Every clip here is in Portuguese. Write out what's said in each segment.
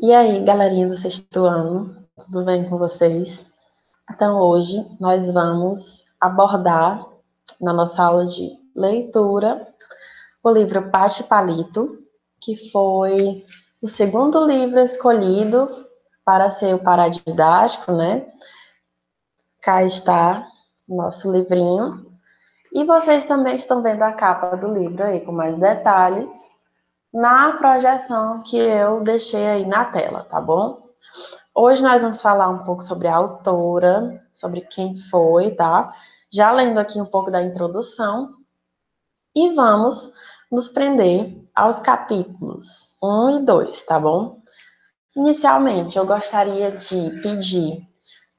E aí, galerinha do sexto ano, tudo bem com vocês? Então, hoje nós vamos abordar, na nossa aula de leitura, o livro Paty Palito, que foi o segundo livro escolhido para ser o paradidático, né? Cá está o nosso livrinho. E vocês também estão vendo a capa do livro aí, com mais detalhes, na projeção que eu deixei aí na tela, tá bom? Hoje nós vamos falar um pouco sobre a autora, sobre quem foi, tá? Já lendo aqui um pouco da introdução. E vamos nos prender aos capítulos 1 e 2, tá bom? Inicialmente, eu gostaria de pedir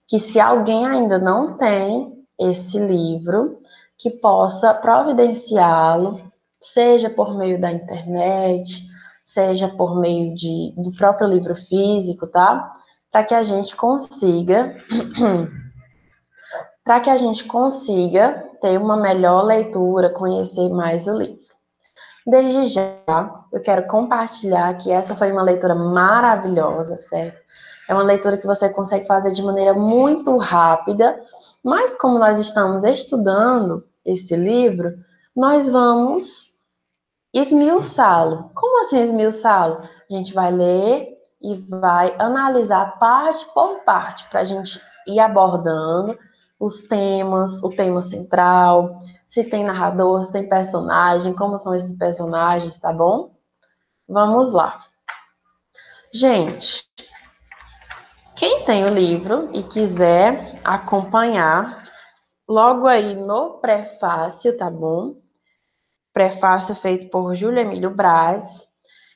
que, se alguém ainda não tem esse livro, que possa providenciá-lo, seja por meio da internet, seja por meio do próprio livro físico, tá? Para que a gente consiga ter uma melhor leitura, conhecer mais o livro. Desde já, eu quero compartilhar que essa foi uma leitura maravilhosa, certo? É uma leitura que você consegue fazer de maneira muito rápida, mas como nós estamos estudando esse livro, nós vamos esmiuçá-lo. Como assim esmiuçá-lo? A gente vai ler e vai analisar parte por parte, para a gente ir abordando os temas, o tema central, se tem narrador, se tem personagem, como são esses personagens, tá bom? Vamos lá. Gente, quem tem o livro e quiser acompanhar, logo aí no prefácio, tá bom? Prefácio feito por Júlio Emílio Braz,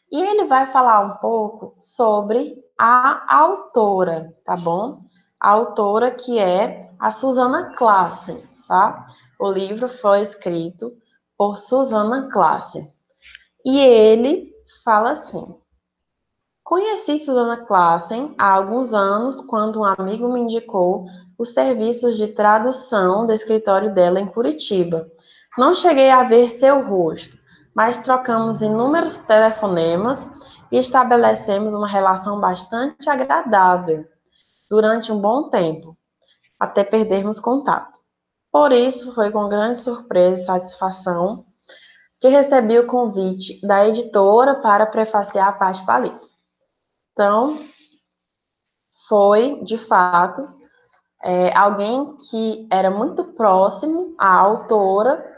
e ele vai falar um pouco sobre a autora, tá bom? A autora que é a Susanna Klassen, tá? O livro foi escrito por Susanna Klassen. E ele fala assim: conheci Susanna Klassen há alguns anos quando um amigo me indicou os serviços de tradução do escritório dela em Curitiba. Não cheguei a ver seu rosto, mas trocamos inúmeros telefonemas e estabelecemos uma relação bastante agradável durante um bom tempo, até perdermos contato. Por isso, foi com grande surpresa e satisfação que recebi o convite da editora para prefaciar a Paty Palito. Então, foi, de fato, alguém que era muito próximo à autora,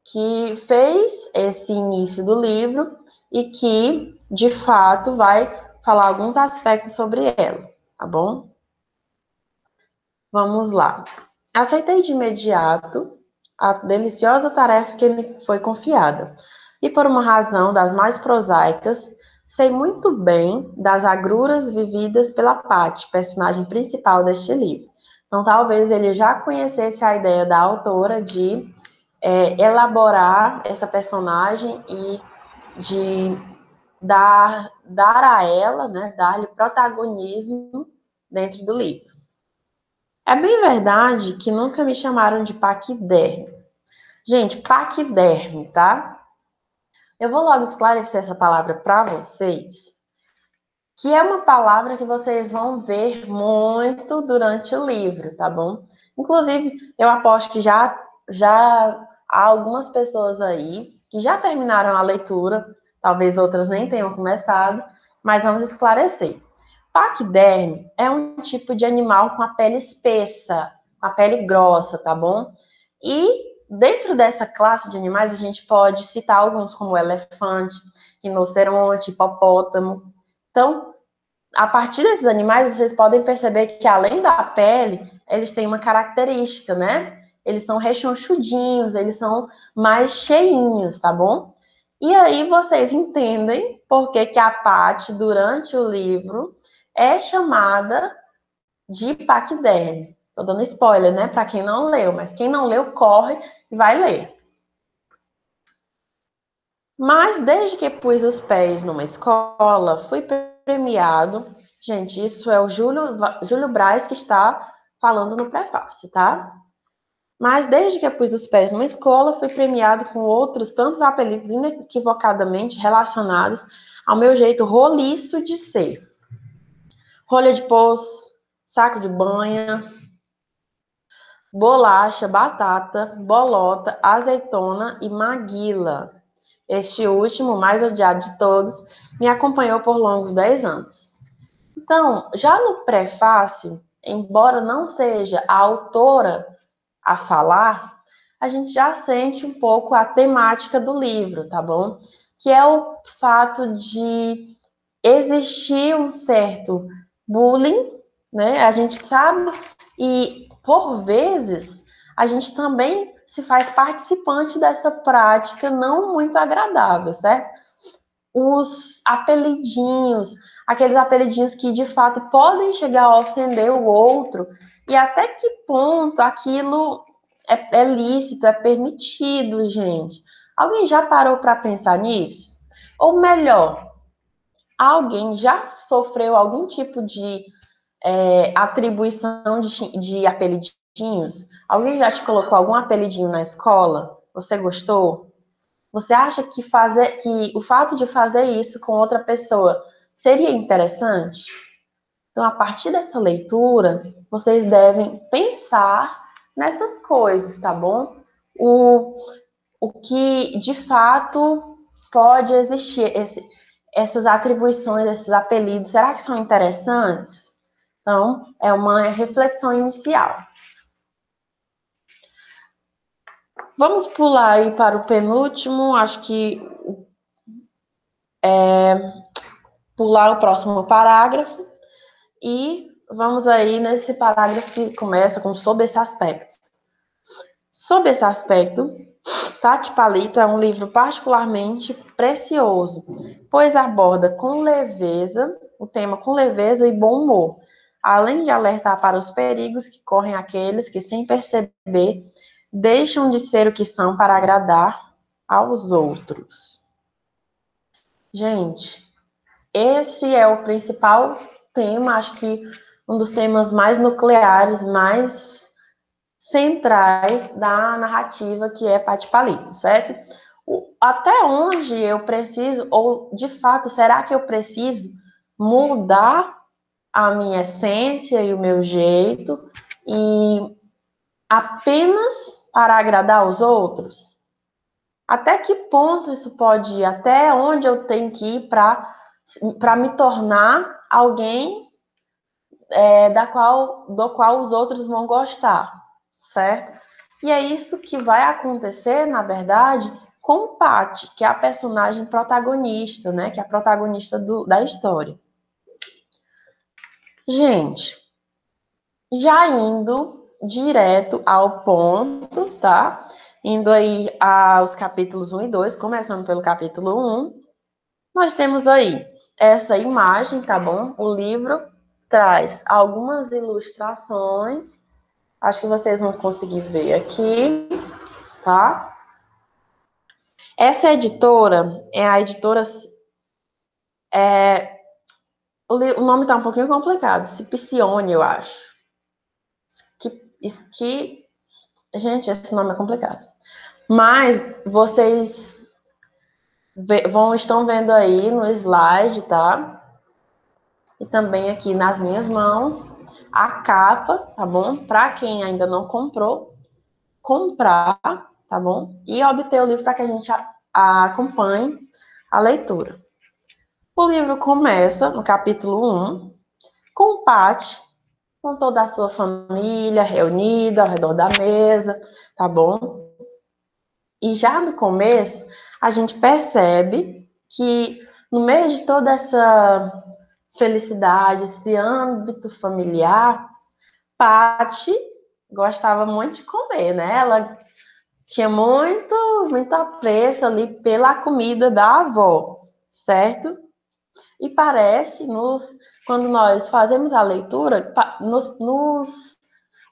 que fez esse início do livro e que, de fato, vai falar alguns aspectos sobre ela, tá bom? Vamos lá. Aceitei de imediato a deliciosa tarefa que me foi confiada. E por uma razão das mais prosaicas, sei muito bem das agruras vividas pela Paty, personagem principal deste livro. Então, talvez ele já conhecesse a ideia da autora de elaborar essa personagem e de dar a ela, né, dar-lhe protagonismo dentro do livro. É bem verdade que nunca me chamaram de paquiderme. Gente, paquiderme, tá? Eu vou logo esclarecer essa palavra para vocês, que é uma palavra que vocês vão ver muito durante o livro, tá bom? Inclusive, eu aposto que já há algumas pessoas aí que já terminaram a leitura, talvez outras nem tenham começado, mas vamos esclarecer. Paquiderme é um tipo de animal com a pele espessa, com a pele grossa, tá bom? E dentro dessa classe de animais, a gente pode citar alguns como elefante, rinoceronte, hipopótamo. Então, a partir desses animais, vocês podem perceber que, além da pele, eles têm uma característica, né? Eles são rechonchudinhos, eles são mais cheinhos, tá bom? E aí vocês entendem por que a Paty, durante o livro, é chamada de paquiderme. Tô dando spoiler, né? Para quem não leu, mas quem não leu, corre e vai ler. Mas desde que pus os pés numa escola, fui premiado. Gente, isso é o Júlio Braz que está falando no prefácio, tá? Mas desde que pus os pés numa escola, fui premiado com outros tantos apelidos inequivocadamente relacionados ao meu jeito roliço de ser. rolha de poço, saco de banha, bolacha, batata, bolota, azeitona e maguila. Este último, mais odiado de todos, me acompanhou por longos 10 anos. Então, já no prefácio, embora não seja a autora a falar, a gente já sente um pouco a temática do livro, tá bom? Que é o fato de existir um certo bullying, né? A gente sabe, e por vezes a gente também se faz participante dessa prática não muito agradável, certo? Os apelidinhos, aqueles apelidinhos que de fato podem chegar a ofender o outro, e até que ponto aquilo é lícito, é permitido, gente. Alguém já parou para pensar nisso? Ou melhor, alguém já sofreu algum tipo de atribuição de apelidinhos? Alguém já te colocou algum apelidinho na escola? Você gostou? Você acha que o fato de fazer isso com outra pessoa seria interessante? Então, a partir dessa leitura, vocês devem pensar nessas coisas, tá bom? O que de fato pode existir, essas atribuições, esses apelidos, será que são interessantes? Então, é uma reflexão inicial. Vamos pular aí para o penúltimo, acho que pular o próximo parágrafo e vamos aí nesse parágrafo que começa com sob esse aspecto. Sob esse aspecto, Tati Palito é um livro particularmente precioso, pois aborda com leveza, o tema com leveza e bom humor, além de alertar para os perigos que correm aqueles que, sem perceber, deixam de ser o que são para agradar aos outros. Gente, esse é o principal tema, acho que um dos temas mais nucleares, mais centrais da narrativa, que é Tati Palito, certo? Até onde eu preciso, ou de fato, será que eu preciso mudar a minha essência e o meu jeito e apenas para agradar os outros? Até que ponto isso pode ir? Até onde eu tenho que ir para me tornar alguém do qual os outros vão gostar, certo? E é isso que vai acontecer, na verdade, com Patty, que é a personagem protagonista, né? Que é a protagonista da história. Gente, já indo direto ao ponto, tá? Indo aí aos capítulos 1 e 2, começando pelo capítulo 1, nós temos aí essa imagem, tá bom? O livro traz algumas ilustrações, acho que vocês vão conseguir ver aqui, tá? Essa editora é a editora. O nome tá um pouquinho complicado, Scipicione, eu acho. Gente, esse nome é complicado. Mas vocês estão vendo aí no slide, tá? E também aqui nas minhas mãos a capa, tá bom? Para quem ainda não comprou, comprar, tá bom? E obter o livro para que a gente acompanhe a leitura. O livro começa no capítulo 1, com Patty, com toda a sua família reunida ao redor da mesa, tá bom? E já no começo, a gente percebe que no meio de toda essa felicidade, esse âmbito familiar, Patty gostava muito de comer, né? Ela tinha muito apreço ali pela comida da avó, certo? E quando nós fazemos a leitura,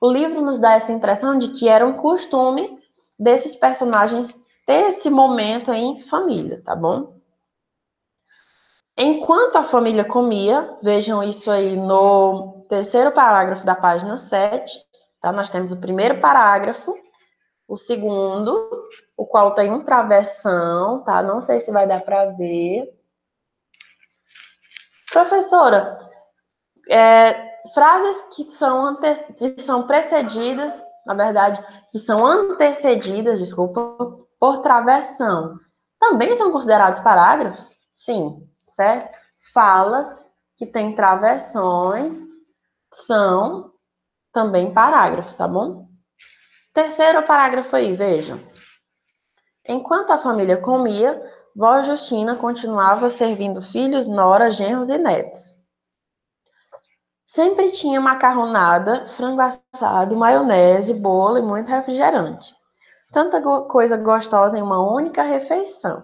o livro nos dá essa impressão de que era um costume desses personagens ter esse momento em família, tá bom? Enquanto a família comia, vejam isso aí no terceiro parágrafo da página 7, tá? Nós temos o primeiro parágrafo, o segundo, o qual tem um travessão, tá? Não sei se vai dar para ver. Professora, Frases que são precedidas, na verdade, que são antecedidas, desculpa, por travessão. Também são considerados parágrafos? Sim, certo? Falas que têm travessões são também parágrafos, tá bom? Terceiro parágrafo aí, vejam. Enquanto a família comia, vó Justina continuava servindo filhos, noras, genros e netos. Sempre tinha macarronada, frango assado, maionese, bolo e muito refrigerante. Tanta coisa gostosa em uma única refeição.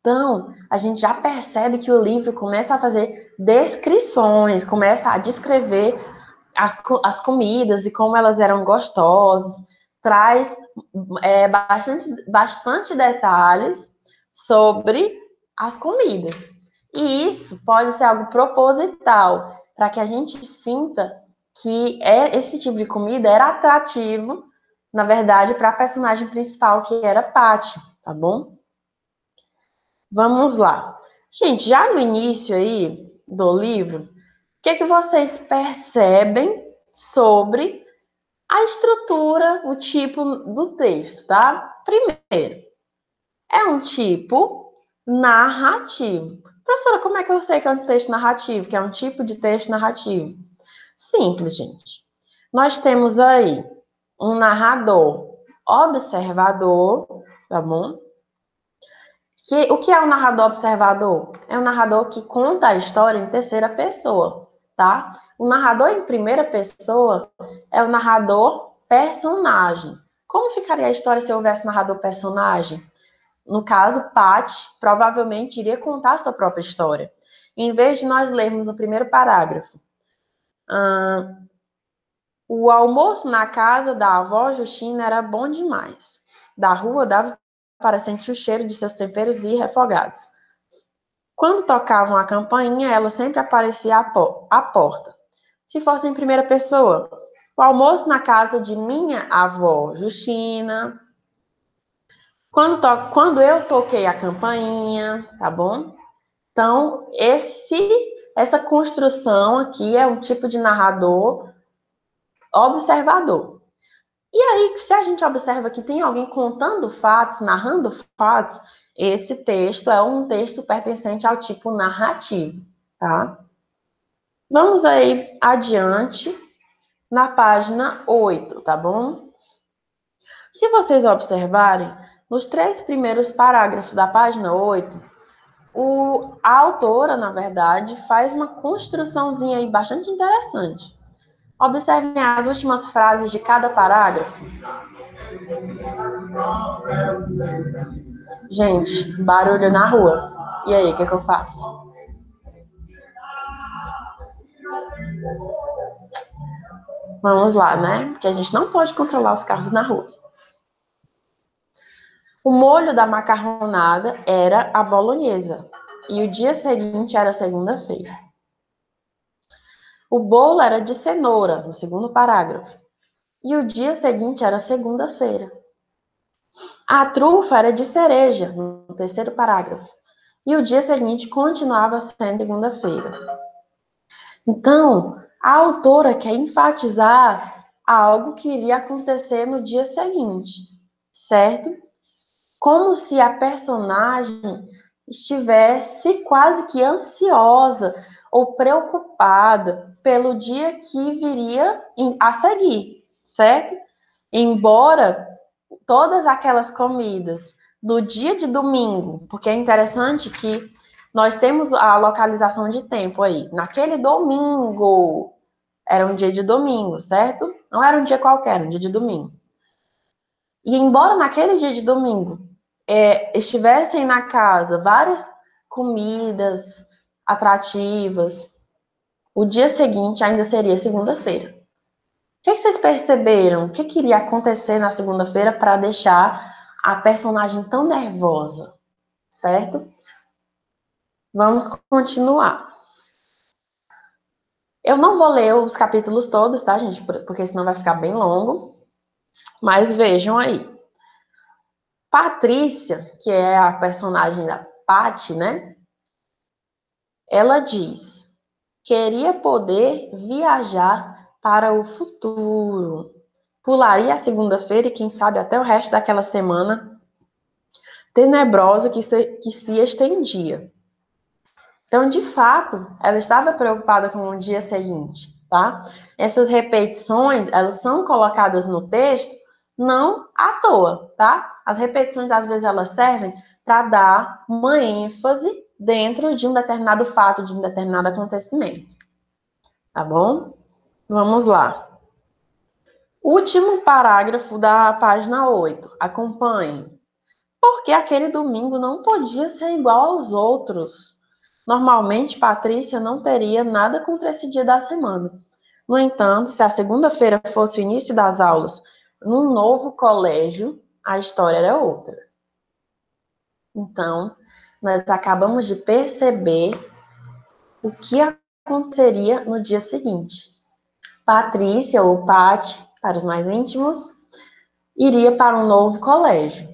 Então, a gente já percebe que o livro começa a fazer descrições, começa a descrever as comidas e como elas eram gostosas, traz bastante detalhes sobre as comidas. E isso pode ser algo proposital, para que a gente sinta que esse tipo de comida era atrativo, na verdade, para a personagem principal, que era Patty, tá bom? Vamos lá. Gente, já no início aí do livro, o que vocês percebem sobre a estrutura, o tipo do texto, tá? Primeiro, é um tipo narrativo. Professora, como é que eu sei que é um texto narrativo, que é um tipo de texto narrativo? Simples, gente. Nós temos aí um narrador observador, tá bom? O que é um narrador observador? É um narrador que conta a história em terceira pessoa, tá? O narrador em primeira pessoa é o narrador personagem. Como ficaria a história se houvesse narrador personagem? No caso, Patty provavelmente iria contar a sua própria história. Em vez de nós lermos o primeiro parágrafo, o almoço na casa da avó Justina era bom demais. Da rua dava para sentir o cheiro de seus temperos e refogados. Quando tocavam a campainha, ela sempre aparecia à porta. Se fosse em primeira pessoa, o almoço na casa de minha avó Justina. Quando eu toquei a campainha, tá bom? Então, essa construção aqui é um tipo de narrador observador. E aí, se a gente observa que tem alguém contando fatos, narrando fatos, esse texto é um texto pertencente ao tipo narrativo, tá? Vamos aí adiante na página 8, tá bom? Se vocês observarem, nos 3 primeiros parágrafos da página 8, a autora, na verdade, faz uma construçãozinha aí bastante interessante. Observem as últimas frases de cada parágrafo. Gente, barulho na rua. E aí, o que eu faço? Vamos lá, né? Porque a gente não pode controlar os carros na rua. O molho da macarronada era a bolonhesa. E o dia seguinte era segunda-feira. O bolo era de cenoura, no segundo parágrafo. E o dia seguinte era segunda-feira. A trufa era de cereja, no terceiro parágrafo. E o dia seguinte continuava sendo segunda-feira. Então, a autora quer enfatizar algo que iria acontecer no dia seguinte, certo? Como se a personagem estivesse quase que ansiosa ou preocupada pelo dia que viria a seguir, certo? Embora todas aquelas comidas do dia de domingo, porque é interessante que nós temos a localização de tempo aí. Naquele domingo, era um dia de domingo, certo? Não era um dia qualquer, era um dia de domingo. E embora naquele dia de domingo estivessem na casa várias comidas atrativas, o dia seguinte ainda seria segunda-feira. O que vocês perceberam? O que iria acontecer na segunda-feira para deixar a personagem tão nervosa, certo? Vamos continuar. Eu não vou ler os capítulos todos, tá, gente? Porque senão vai ficar bem longo. Mas vejam aí. Patrícia, que é a personagem da Patty, né? Ela diz: queria poder viajar para o futuro. Pularia a segunda-feira e, quem sabe, até o resto daquela semana tenebrosa que se estendia. Então, de fato, ela estava preocupada com o dia seguinte, tá? Essas repetições, elas são colocadas no texto não à toa, tá? As repetições, às vezes, elas servem para dar uma ênfase dentro de um determinado fato, de um determinado acontecimento, tá bom? Vamos lá. Último parágrafo da página 8. Acompanhe. Porque aquele domingo não podia ser igual aos outros. Normalmente, Patrícia não teria nada contra esse dia da semana. No entanto, se a segunda-feira fosse o início das aulas num novo colégio, a história era outra. Então, nós acabamos de perceber o que aconteceria no dia seguinte. Patrícia, ou Pati, para os mais íntimos, iria para um novo colégio.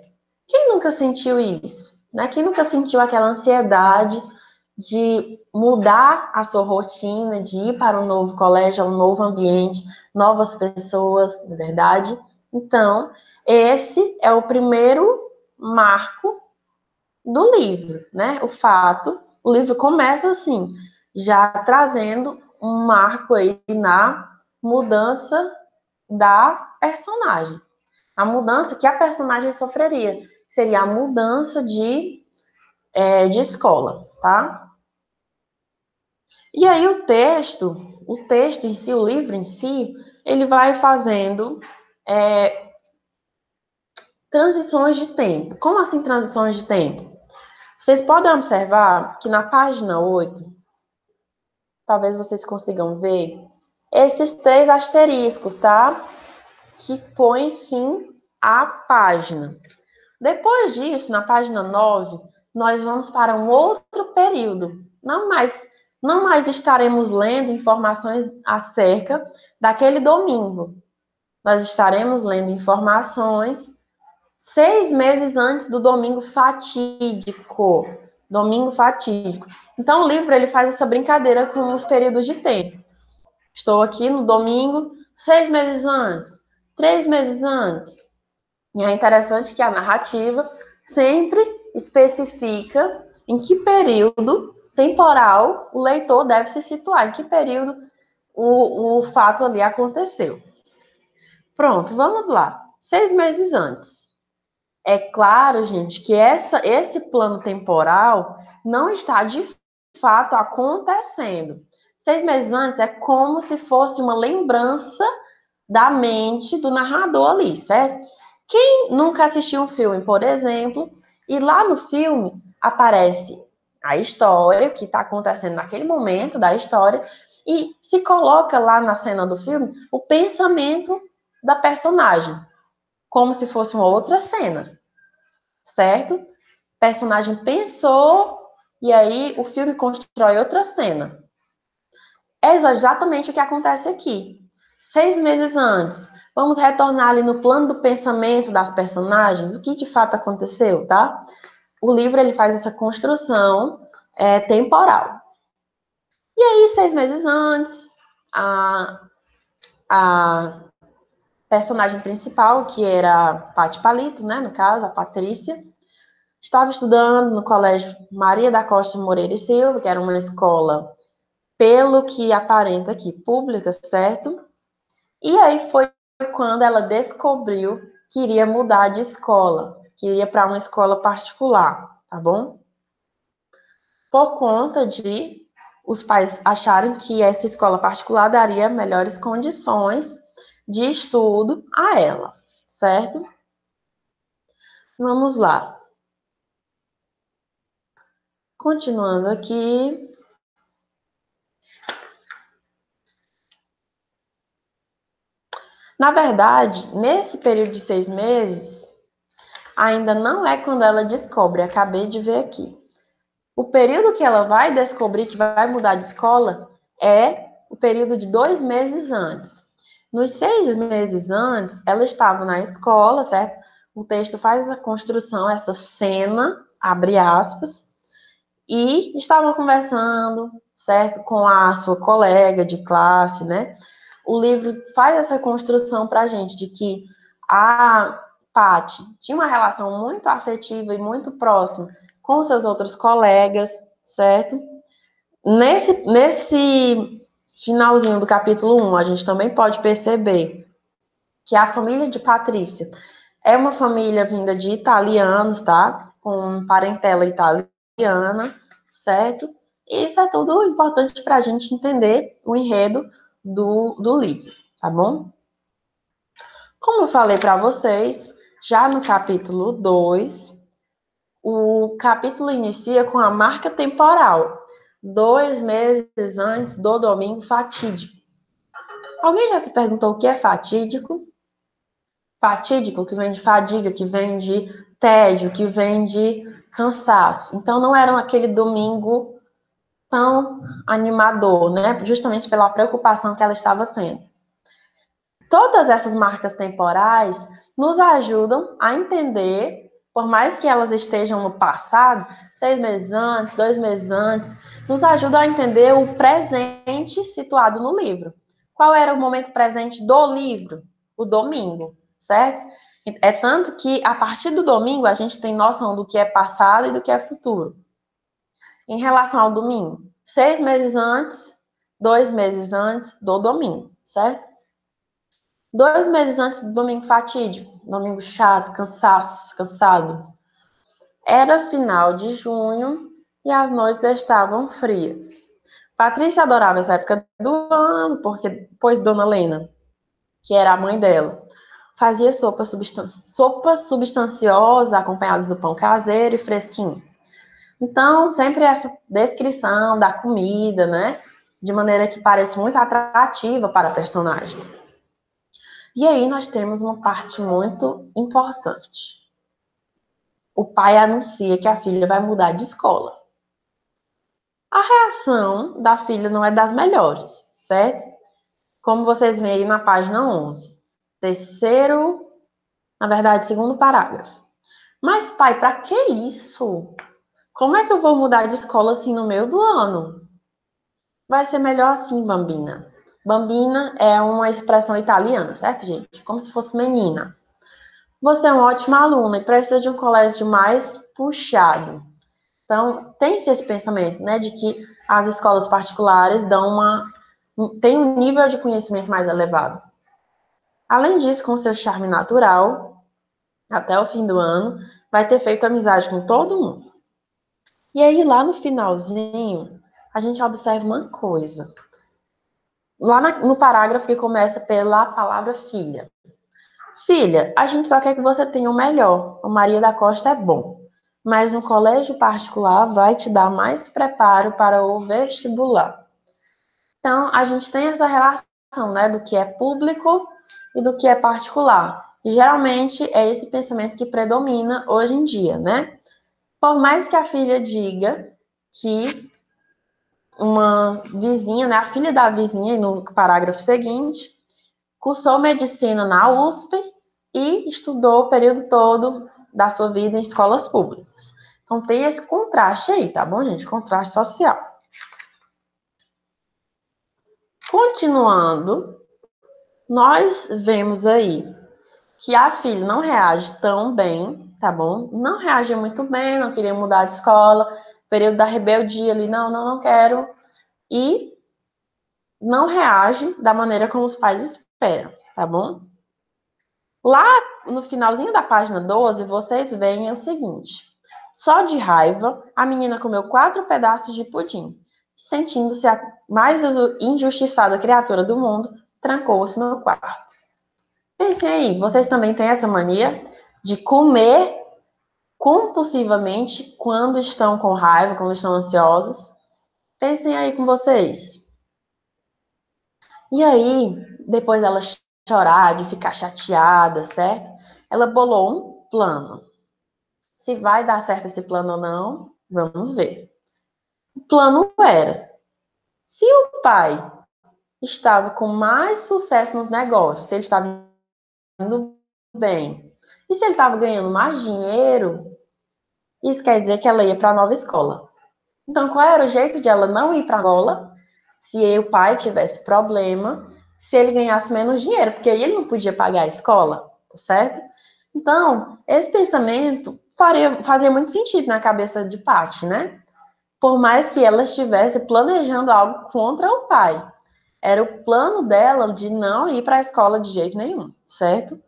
Quem nunca sentiu isso? Né? Quem nunca sentiu aquela ansiedade de mudar a sua rotina, de ir para um novo colégio, um novo ambiente, novas pessoas, na verdade? Então, esse é o primeiro marco do livro, né? O livro começa assim, já trazendo um marco aí na mudança da personagem. A mudança que a personagem sofreria seria a mudança de escola, tá? E aí o texto em si, o livro em si, ele vai fazendo transições de tempo. Como assim transições de tempo? Vocês podem observar que na página 8, talvez vocês consigam ver, esses 3 asteriscos, tá? Que põem fim à página. Depois disso, na página 9, nós vamos para um outro período. Não mais estaremos lendo informações acerca daquele domingo. Nós estaremos lendo informações 6 meses antes do domingo fatídico. Domingo fatídico. Então, o livro ele faz essa brincadeira com os períodos de tempo. Estou aqui no domingo, 6 meses antes, 3 meses antes. E é interessante que a narrativa sempre especifica em que período temporal o leitor deve se situar, em que período o fato ali aconteceu. Pronto, vamos lá. 6 meses antes. É claro, gente, que esse plano temporal não está de fato acontecendo. 6 meses antes é como se fosse uma lembrança da mente do narrador ali, certo? Quem nunca assistiu um filme, por exemplo, e lá no filme aparece a história, o que está acontecendo naquele momento da história, e se coloca lá na cena do filme o pensamento da personagem, como se fosse uma outra cena, certo? O personagem pensou e aí o filme constrói outra cena. É exatamente o que acontece aqui. 6 meses antes, vamos retornar ali no plano do pensamento das personagens, o que de fato aconteceu, tá? O livro ele faz essa construção temporal. E aí, 6 meses antes, a personagem principal, que era Pati Palito, né, no caso, a Patrícia, estava estudando no colégio Maria da Costa Moreira e Silva, que era uma escola, pelo que aparenta aqui, pública, certo? E aí foi quando ela descobriu que iria mudar de escola, que iria para uma escola particular, tá bom? Por conta de os pais acharem que essa escola particular daria melhores condições de estudo a ela, certo? Vamos lá. Continuando aqui. Na verdade, nesse período de 6 meses, ainda não é quando ela descobre, acabei de ver aqui. O período que ela vai descobrir que vai mudar de escola é o período de 2 meses antes. Nos 6 meses antes, ela estava na escola, certo? O texto faz essa construção, essa cena, abre aspas, e estava conversando, certo, com a sua colega de classe, né? O livro faz essa construção para a gente de que a Paty tinha uma relação muito afetiva e muito próxima com seus outros colegas, certo? Nesse finalzinho do capítulo 1, a gente também pode perceber que a família de Patrícia é uma família vinda de italianos, tá? Com parentela italiana, certo? E isso é tudo importante para a gente entender o enredo do livro, tá bom? Como eu falei para vocês, já no capítulo 2, o capítulo inicia com a marca temporal, 2 meses antes do domingo fatídico. Alguém já se perguntou o que é fatídico? Fatídico, que vem de fadiga, que vem de tédio, que vem de cansaço. Então, não era aquele domingo tão animador, né? Justamente pela preocupação que ela estava tendo. Todas essas marcas temporais nos ajudam a entender, por mais que elas estejam no passado, 6 meses antes, 2 meses antes, nos ajudam a entender o presente situado no livro. Qual era o momento presente do livro? O domingo, certo? É tanto que, a partir do domingo, a gente tem noção do que é passado e do que é futuro. Em relação ao domingo, 6 meses antes, 2 meses antes do domingo, certo? 2 meses antes do domingo fatídico, domingo chato, cansado. Era final de junho e as noites estavam frias. Patrícia adorava essa época do ano, pois Dona Lena, que era a mãe dela, fazia sopas substanciosas, acompanhadas do pão caseiro e fresquinho. Então, sempre essa descrição da comida, né? De maneira que pareça muito atrativa para a personagem. E aí nós temos uma parte muito importante. O pai anuncia que a filha vai mudar de escola. A reação da filha não é das melhores, certo? Como vocês veem aí na página 11. Terceiro, na verdade, segundo parágrafo. Mas, pai, para que isso? Como é que eu vou mudar de escola assim no meio do ano? Vai ser melhor assim, bambina. Bambina é uma expressão italiana, certo, gente? Como se fosse menina. Você é uma ótima aluna e precisa de um colégio mais puxado. Então, tem-se esse pensamento, né, de que as escolas particulares têm um nível de conhecimento mais elevado. Além disso, com seu charme natural, até o fim do ano, vai ter feito amizade com todo mundo. E aí, lá no finalzinho, a gente observa uma coisa. Lá no parágrafo que começa pela palavra filha. Filha, a gente só quer que você tenha o melhor. O Maria da Costa é bom, mas um colégio particular vai te dar mais preparo para o vestibular. Então, a gente tem essa relação, né, do que é público e do que é particular. E geralmente é esse pensamento que predomina hoje em dia, né? Por mais que a filha diga que uma vizinha, né, a filha da vizinha, no parágrafo seguinte, cursou medicina na USP e estudou o período todo da sua vida em escolas públicas. Então tem esse contraste aí, tá bom, gente? Contraste social. Continuando, nós vemos aí que a filha não reage tão bem, tá bom? Não reagiu muito bem, não queria mudar de escola, período da rebeldia ali, não quero. E não reage da maneira como os pais esperam, tá bom? Lá no finalzinho da página 12, vocês veem o seguinte. Só de raiva, a menina comeu 4 pedaços de pudim. Sentindo-se a mais injustiçada criatura do mundo, trancou-se no quarto. Pensem aí, vocês também têm essa mania de comer compulsivamente quando estão com raiva, quando estão ansiosos? Pensem aí com vocês. E aí, depois ela chorar, de ficar chateada, certo? Ela bolou um plano. Se vai dar certo esse plano ou não, vamos ver. O plano era: se o pai estava com mais sucesso nos negócios, se ele estava indo bem, e se ele estava ganhando mais dinheiro, isso quer dizer que ela ia para a nova escola. Então, qual era o jeito de ela não ir para a escola se o pai tivesse problema, se ele ganhasse menos dinheiro, porque aí ele não podia pagar a escola, tá certo? Então, esse pensamento fazia muito sentido na cabeça de Patty, né? Por mais que ela estivesse planejando algo contra o pai. Era o plano dela de não ir para a escola de jeito nenhum, certo?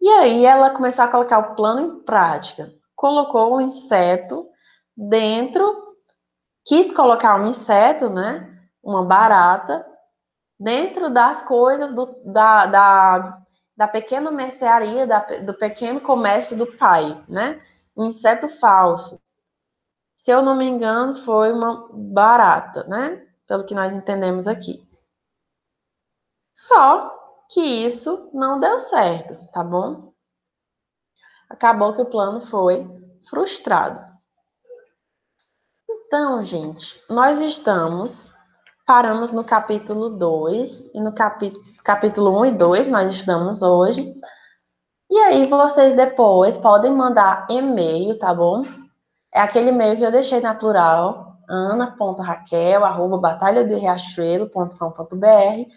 E aí ela começou a colocar o plano em prática. Colocou um inseto dentro, quis colocar um inseto, né? Uma barata, dentro das coisas da pequena mercearia, do pequeno comércio do pai, né? Um inseto falso. Se eu não me engano, foi uma barata, né? Pelo que nós entendemos aqui. Só que isso não deu certo, tá bom? Acabou que o plano foi frustrado. Então, gente, nós paramos no capítulo 2 e no capítulo 1 e 2 nós estudamos hoje. E aí vocês depois podem mandar e-mail, tá bom? É aquele e-mail que eu deixei na plural, ana.raquel@batalhadoriachuelo.com.br.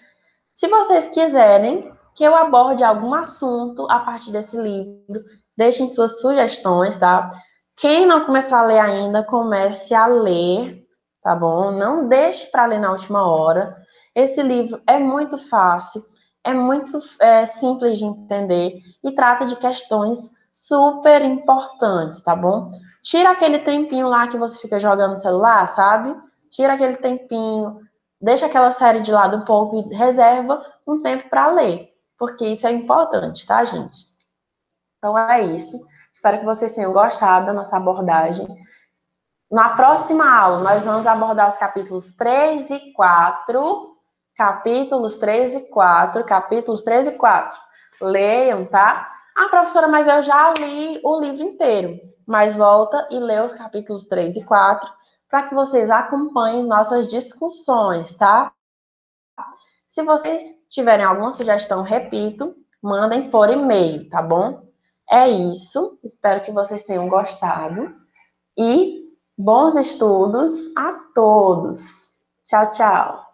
Se vocês quiserem que eu aborde algum assunto a partir desse livro, deixem suas sugestões, tá? Quem não começou a ler ainda, comece a ler, tá bom? Não deixe para ler na última hora. Esse livro é muito fácil, é muito simples de entender e trata de questões super importantes, tá bom? Tira aquele tempinho lá que você fica jogando no celular, sabe? Tira aquele tempinho, deixa aquela série de lado um pouco e reserva um tempo para ler, porque isso é importante, tá, gente? Então é isso. Espero que vocês tenham gostado da nossa abordagem. Na próxima aula, nós vamos abordar os capítulos 3 e 4. Capítulos 3 e 4. Capítulos 3 e 4. Leiam, tá? Ah, professora, mas eu já li o livro inteiro. Mas volta e lê os capítulos 3 e 4 para que vocês acompanhem nossas discussões, tá? Se vocês tiverem alguma sugestão, repito, mandem por e-mail, tá bom? É isso. Espero que vocês tenham gostado. E bons estudos a todos. Tchau, tchau.